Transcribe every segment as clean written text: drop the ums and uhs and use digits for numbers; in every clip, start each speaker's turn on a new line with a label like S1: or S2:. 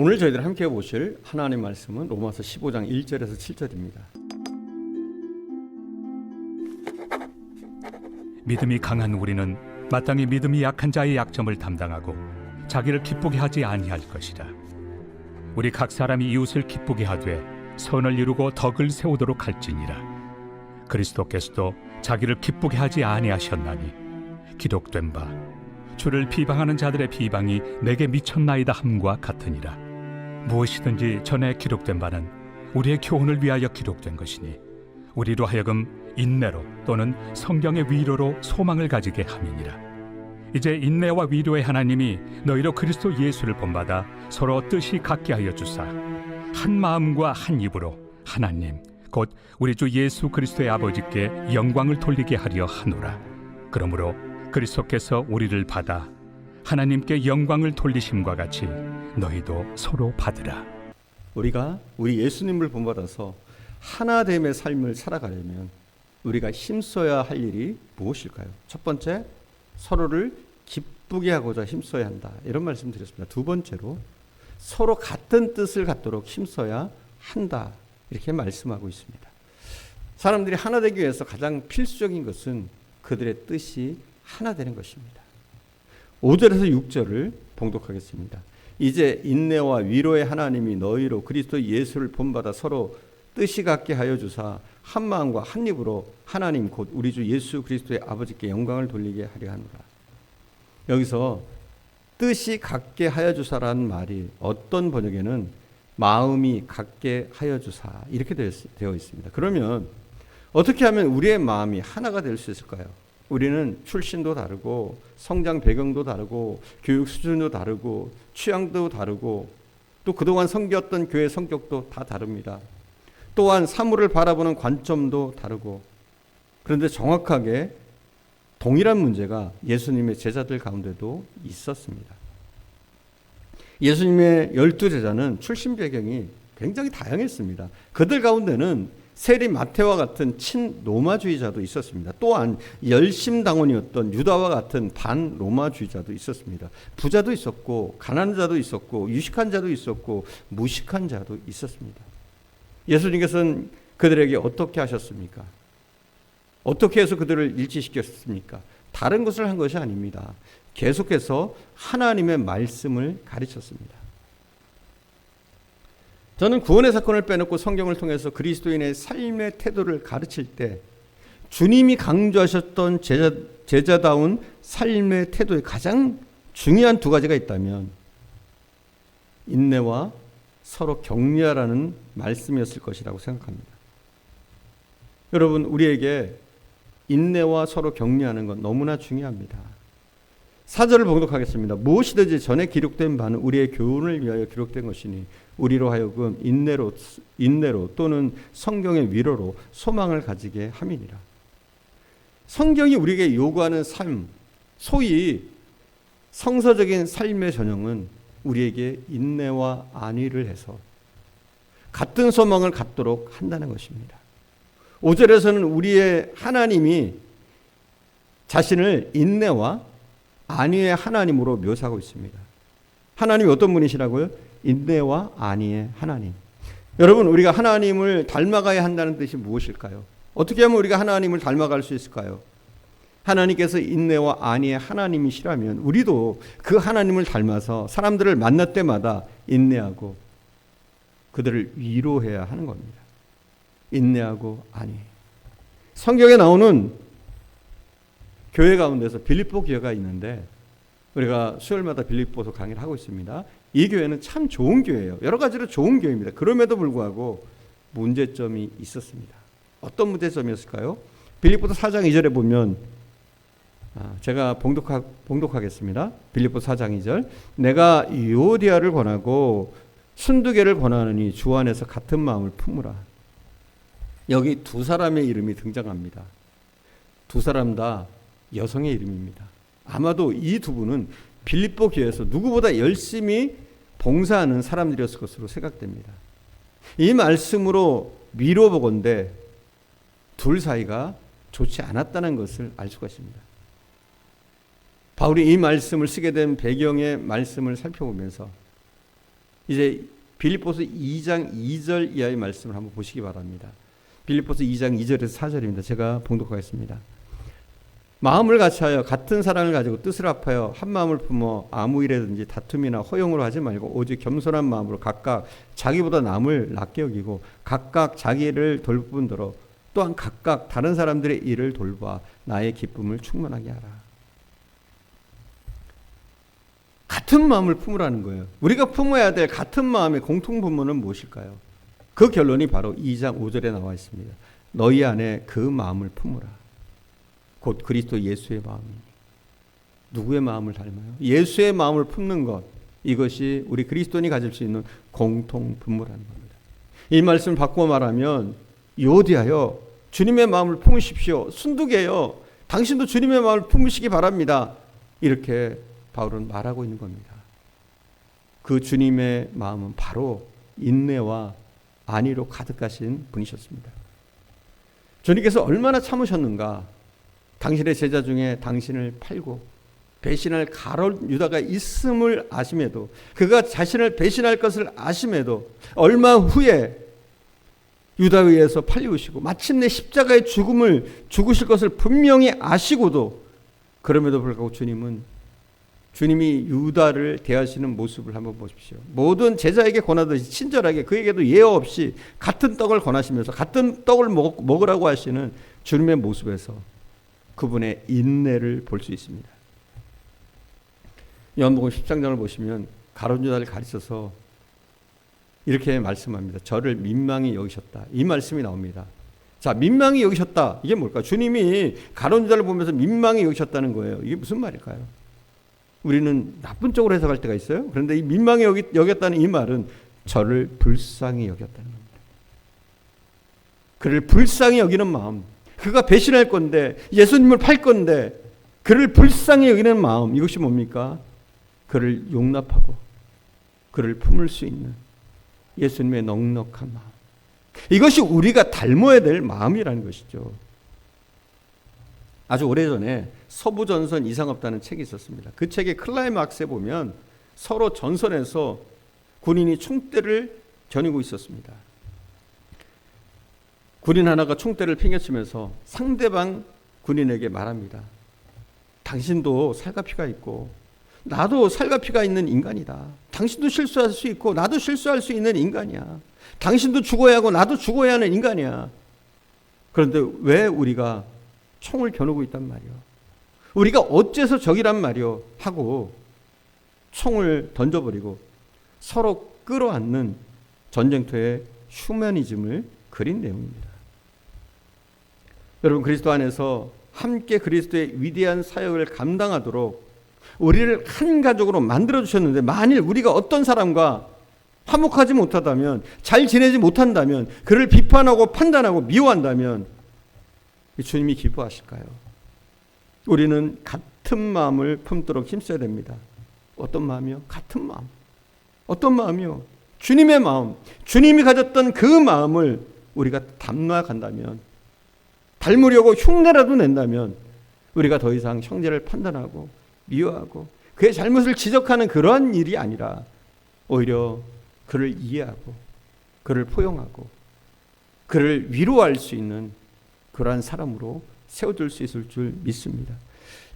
S1: 오늘 저희들 함께 보실 하나님의 말씀은 로마서 15장 1절에서 7절입니다.
S2: 믿음이 강한 우리는 마땅히 믿음이 약한 자의 약점을 담당하고 자기를 기쁘게 하지 아니할 것이라. 우리 각 사람이 이웃을 기쁘게 하되 선을 이루고 덕을 세우도록 할지니라. 그리스도께서도 자기를 기쁘게 하지 아니하셨나니 기록된 바 주를 비방하는 자들의 비방이 내게 미쳤나이다 함과 같으니라. 무엇이든지 전에 기록된 바는 우리의 교훈을 위하여 기록된 것이니 우리로 하여금 인내로 또는 성경의 위로로 소망을 가지게 함이니라. 이제 인내와 위로의 하나님이 너희로 그리스도 예수를 본받아 서로 뜻이 같게 하여 주사 한 마음과 한 입으로 하나님 곧 우리 주 예수 그리스도의 아버지께 영광을 돌리게 하려 하노라. 그러므로 그리스도께서 우리를 받아 하나님께 영광을 돌리심과 같이 너희도 서로 받으라.
S1: 우리가 우리 예수님을 본받아서 하나됨의 삶을 살아가려면 우리가 힘써야 할 일이 무엇일까요? 첫 번째, 서로를 기쁘게 하고자 힘써야 한다. 이런 말씀 드렸습니다. 두 번째로, 서로 같은 뜻을 갖도록 힘써야 한다. 이렇게 말씀하고 있습니다. 사람들이 하나 되기 위해서 가장 필수적인 것은 그들의 뜻이 하나 되는 것입니다. 5절에서 6절을 봉독하겠습니다. 이제 인내와 위로의 하나님이 너희로 그리스도 예수를 본받아 서로 뜻이 같게 하여 주사 한 마음과 한 입으로 하나님 곧 우리 주 예수 그리스도의 아버지께 영광을 돌리게 하려 하노라. 여기서 뜻이 같게 하여 주사라는 말이 어떤 번역에는 마음이 같게 하여 주사 이렇게 되어 있습니다. 그러면 어떻게 하면 우리의 마음이 하나가 될 수 있을까요? 우리는 출신도 다르고 성장 배경도 다르고 교육 수준도 다르고 취향도 다르고 또 그동안 섬겼던 교회 성격도 다 다릅니다. 또한 사물을 바라보는 관점도 다르고, 그런데 정확하게 동일한 문제가 예수님의 제자들 가운데도 있었습니다. 예수님의 12제자는 출신 배경이 굉장히 다양했습니다. 그들 가운데는 세리 마태와 같은 친로마주의자도 있었습니다. 또한 열심당원이었던 유다와 같은 반로마주의자도 있었습니다. 부자도 있었고 가난한 자도 있었고 유식한 자도 있었고 무식한 자도 있었습니다. 예수님께서는 그들에게 어떻게 하셨습니까? 어떻게 해서 그들을 일치시켰습니까? 다른 것을 한 것이 아닙니다. 계속해서 하나님의 말씀을 가르쳤습니다. 저는 구원의 사건을 빼놓고 성경을 통해서 그리스도인의 삶의 태도를 가르칠 때 주님이 강조하셨던 제자다운 삶의 태도에 가장 중요한 두 가지가 있다면 인내와 서로 격려하라는 말씀이었을 것이라고 생각합니다. 여러분, 우리에게 인내와 서로 격려하는 건 너무나 중요합니다. 4절을 봉독하겠습니다. 무엇이든지 전에 기록된 바는 우리의 교훈을 위하여 기록된 것이니 우리로 하여금 인내로 또는 성경의 위로로 소망을 가지게 함이니라. 성경이 우리에게 요구하는 삶, 소위 성서적인 삶의 전형은 우리에게 인내와 안위를 해서 같은 소망을 갖도록 한다는 것입니다. 5절에서는 우리의 하나님이 자신을 인내와 안위의 하나님으로 묘사하고 있습니다. 하나님이 어떤 분이시라고요? 인내와 안위의 하나님. 여러분, 우리가 하나님을 닮아가야 한다는 뜻이 무엇일까요? 어떻게 하면 우리가 하나님을 닮아갈 수 있을까요? 하나님께서 인내와 안위의 하나님이시라면 우리도 그 하나님을 닮아서 사람들을 만날 때마다 인내하고 그들을 위로해야 하는 겁니다. 인내하고 안위. 성경에 나오는 교회 가운데서 빌립보 교회가 있는데 우리가 수요일마다 빌립보서 강의를 하고 있습니다. 이 교회는 참 좋은 교회예요. 여러 가지로 좋은 교회입니다. 그럼에도 불구하고 문제점이 있었습니다. 어떤 문제점이었을까요? 빌립보서 4장 2절에 보면 제가 봉독하겠습니다. 빌립보서 4장 2절. 내가 유오디아를 권하고 순두개를 권하느니 주 안에서 같은 마음을 품으라. 여기 두 사람의 이름이 등장합니다. 두 사람 다 여성의 이름입니다. 아마도 이 두 분은 빌립보 교회에서 누구보다 열심히 봉사하는 사람들이었을 것으로 생각됩니다. 이 말씀으로 미뤄보건대 둘 사이가 좋지 않았다는 것을 알 수가 있습니다. 바울이 이 말씀을 쓰게 된 배경의 말씀을 살펴보면서 이제 빌립보서 2장 2절 이하의 말씀을 한번 보시기 바랍니다. 빌립보서 2장 2절에서 4절입니다. 제가 봉독하겠습니다. 마음을 같이하여 같은 사랑을 가지고 뜻을 합하여 한 마음을 품어 아무 일에든지 다툼이나 허용으로 하지 말고 오직 겸손한 마음으로 각각 자기보다 남을 낮게 여기고 각각 자기를 돌뿐더러 또한 각각 다른 사람들의 일을 돌봐 나의 기쁨을 충만하게 하라. 같은 마음을 품으라는 거예요. 우리가 품어야 될 같은 마음의 공통 분모는 무엇일까요? 그 결론이 바로 2장 5절에 나와 있습니다. 너희 안에 그 마음을 품으라. 곧 그리스도 예수의 마음이니. 누구의 마음을 닮아요? 예수의 마음을 품는 것. 이것이 우리 그리스도인이 가질 수 있는 공통 분모라는 겁니다. 이 말씀을 바꾸어 말하면 유오디아여 주님의 마음을 품으십시오. 순두개여 당신도 주님의 마음을 품으시기 바랍니다. 이렇게 바울은 말하고 있는 겁니다. 그 주님의 마음은 바로 인내와 안위로 가득하신 분이셨습니다. 주님께서 얼마나 참으셨는가. 당신의 제자 중에 당신을 팔고 배신할 가룟 유다가 있음을 아심에도, 그가 자신을 배신할 것을 아심에도 얼마 후에 유다에 의해서 팔리우시고 마침내 십자가의 죽음을 죽으실 것을 분명히 아시고도, 그럼에도 불구하고 주님이 유다를 대하시는 모습을 한번 보십시오. 모든 제자에게 권하듯이 친절하게 그에게도 예어 없이 같은 떡을 권하시면서 같은 떡을 먹으라고 하시는 주님의 모습에서 그분의 인내를 볼 수 있습니다. 요한복음 13장을 보시면 가룟 유다를 가르쳐서 이렇게 말씀합니다. 저를 민망히 여기셨다. 이 말씀이 나옵니다. 자, 민망히 여기셨다. 이게 뭘까? 주님이 가룟 유다를 보면서 민망히 여기셨다는 거예요. 이게 무슨 말일까요? 우리는 나쁜 쪽으로 해석할 때가 있어요. 그런데 이 민망히 여겼다는 이 말은 저를 불쌍히 여겼다는 겁니다. 그를 불쌍히 여기는 마음. 그가 배신할 건데, 예수님을 팔 건데 그를 불쌍히 여기는 마음, 이것이 뭡니까? 그를 용납하고 그를 품을 수 있는 예수님의 넉넉한 마음. 이것이 우리가 닮아야 될 마음이라는 것이죠. 아주 오래전에 서부전선 이상 없다는 책이 있었습니다. 그 책의 클라이막스에 보면 서로 전선에서 군인이 총대를 겨누고 있었습니다. 군인 하나가 총대를 팽개치면서 상대방 군인에게 말합니다. 당신도 살과 피가 있고 나도 살과 피가 있는 인간이다. 당신도 실수할 수 있고 나도 실수할 수 있는 인간이야. 당신도 죽어야 하고 나도 죽어야 하는 인간이야. 그런데 왜 우리가 총을 겨누고 있단 말이오? 우리가 어째서 적이란 말이오? 하고 총을 던져버리고 서로 끌어안는 전쟁터의 휴머니즘을 그린 내용입니다. 여러분, 그리스도 안에서 함께 그리스도의 위대한 사역을 감당하도록 우리를 한 가족으로 만들어 주셨는데, 만일 우리가 어떤 사람과 화목하지 못하다면, 잘 지내지 못한다면, 그를 비판하고 판단하고 미워한다면 주님이 기뻐하실까요? 우리는 같은 마음을 품도록 힘써야 됩니다. 어떤 마음이요? 같은 마음. 어떤 마음이요? 주님의 마음. 주님이 가졌던 그 마음을 우리가 닮아간다면, 닮으려고 흉내라도 낸다면 우리가 더 이상 형제를 판단하고 미워하고 그의 잘못을 지적하는 그러한 일이 아니라 오히려 그를 이해하고 그를 포용하고 그를 위로할 수 있는 그러한 사람으로 세워줄 수 있을 줄 믿습니다.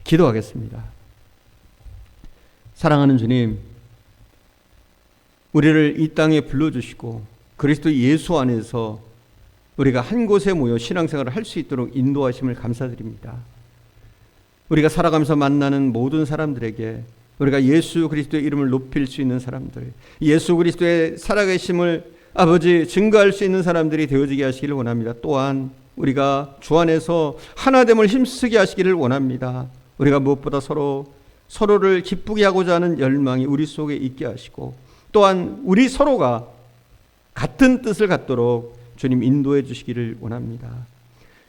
S1: 기도하겠습니다. 사랑하는 주님, 우리를 이 땅에 불러주시고 그리스도 예수 안에서 우리가 한 곳에 모여 신앙생활을 할 수 있도록 인도하심을 감사드립니다. 우리가 살아가면서 만나는 모든 사람들에게 우리가 예수 그리스도의 이름을 높일 수 있는 사람들, 예수 그리스도의 살아계심을 아버지 증거할 수 있는 사람들이 되어지게 하시기를 원합니다. 또한 우리가 주 안에서 하나됨을 힘쓰게 하시기를 원합니다. 우리가 무엇보다 서로를 기쁘게 하고자 하는 열망이 우리 속에 있게 하시고, 또한 우리 서로가 같은 뜻을 갖도록 주님 인도해 주시기를 원합니다.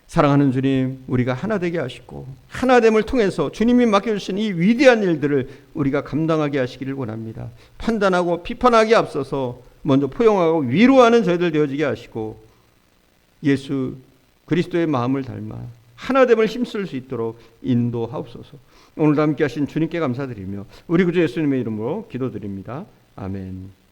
S1: 사랑하는 주님, 우리가 하나 되게 하시고 하나됨을 통해서 주님이 맡겨주신 이 위대한 일들을 우리가 감당하게 하시기를 원합니다. 판단하고 비판하기에 앞서서 먼저 포용하고 위로하는 저희들 되어지게 하시고 예수 그리스도의 마음을 닮아 하나됨을 힘쓸 수 있도록 인도하옵소서. 오늘 함께 하신 주님께 감사드리며 우리 구주 예수님의 이름으로 기도드립니다. 아멘.